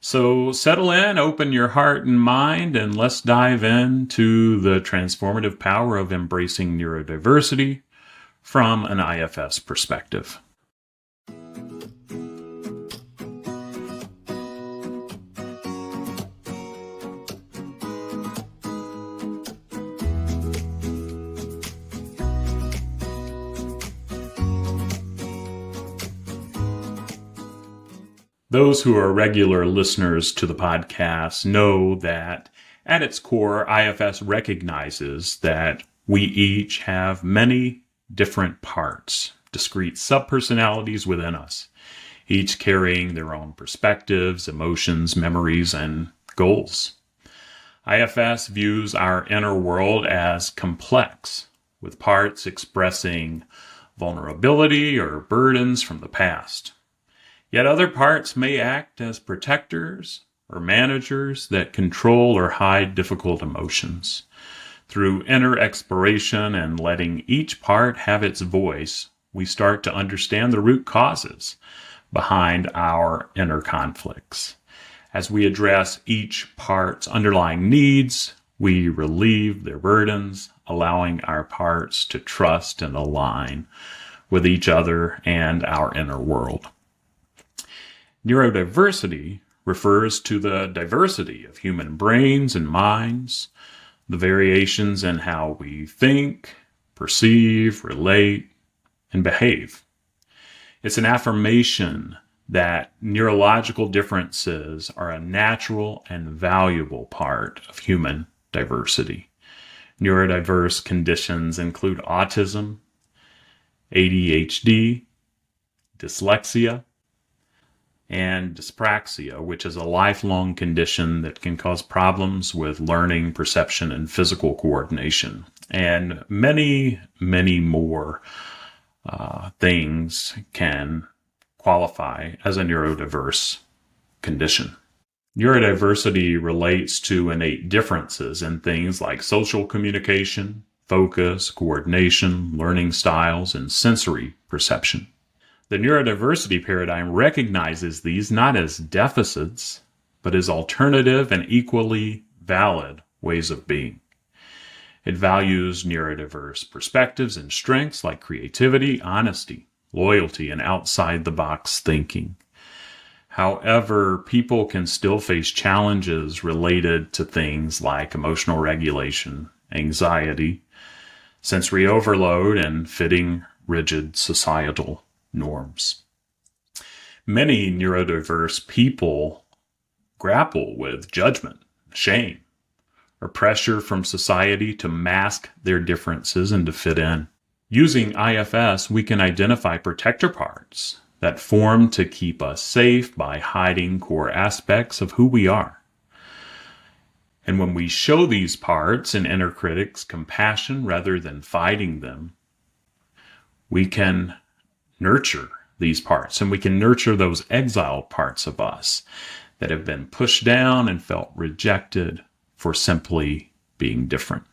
So settle in, open your heart and mind, and let's dive into the transformative power of embracing neurodiversity from an IFS perspective. Those who are regular listeners to the podcast know that at its core, IFS recognizes that we each have many different parts, discrete subpersonalities within us, each carrying their own perspectives, emotions, memories, and goals. IFS views our inner world as complex, with parts expressing vulnerability or burdens from the past. Yet other parts may act as protectors or managers that control or hide difficult emotions. Through inner exploration and letting each part have its voice, we start to understand the root causes behind our inner conflicts. As we address each part's underlying needs, we relieve their burdens, allowing our parts to trust and align with each other and our inner world. Neurodiversity refers to the diversity of human brains and minds, the variations in how we think, perceive, relate, and behave. It's an affirmation that neurological differences are a natural and valuable part of human diversity. Neurodiverse conditions include autism, ADHD, dyslexia, and dyspraxia, which is a lifelong condition that can cause problems with learning, perception, and physical coordination, and many, many more things can qualify as a neurodiverse condition. Neurodiversity relates to innate differences in things like social communication, focus, coordination, learning styles, and sensory perception. The neurodiversity paradigm recognizes these not as deficits, but as alternative and equally valid ways of being. It values neurodiverse perspectives and strengths like creativity, honesty, loyalty, and outside-the-box thinking. However, people can still face challenges related to things like emotional regulation, anxiety, sensory overload, and fitting rigid societal norms. Many neurodiverse people grapple with judgment, shame, or pressure from society to mask their differences and to fit in. Using IFS, we can identify protector parts that form to keep us safe by hiding core aspects of who we are. And when we show these parts and inner critics compassion rather than fighting them, we can nurture these parts, and we can nurture those exiled parts of us that have been pushed down and felt rejected for simply being different.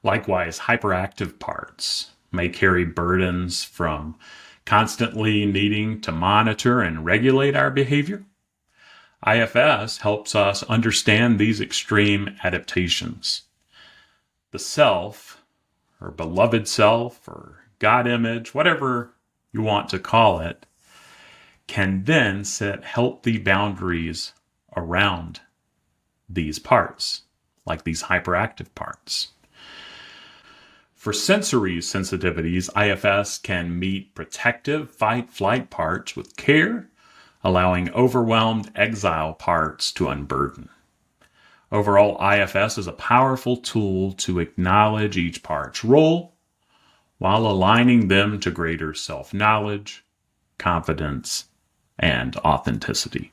Likewise, hyperactive parts may carry burdens from constantly needing to monitor and regulate our behavior. IFS helps us understand these extreme adaptations. The self, or beloved self, or God image, whatever you want to call it, can then set healthy boundaries around these parts, like these hyperactive parts. For sensory sensitivities, IFS can meet protective fight-flight parts with care, allowing overwhelmed exile parts to unburden. Overall, IFS is a powerful tool to acknowledge each part's role while aligning them to greater self-knowledge, confidence, and authenticity.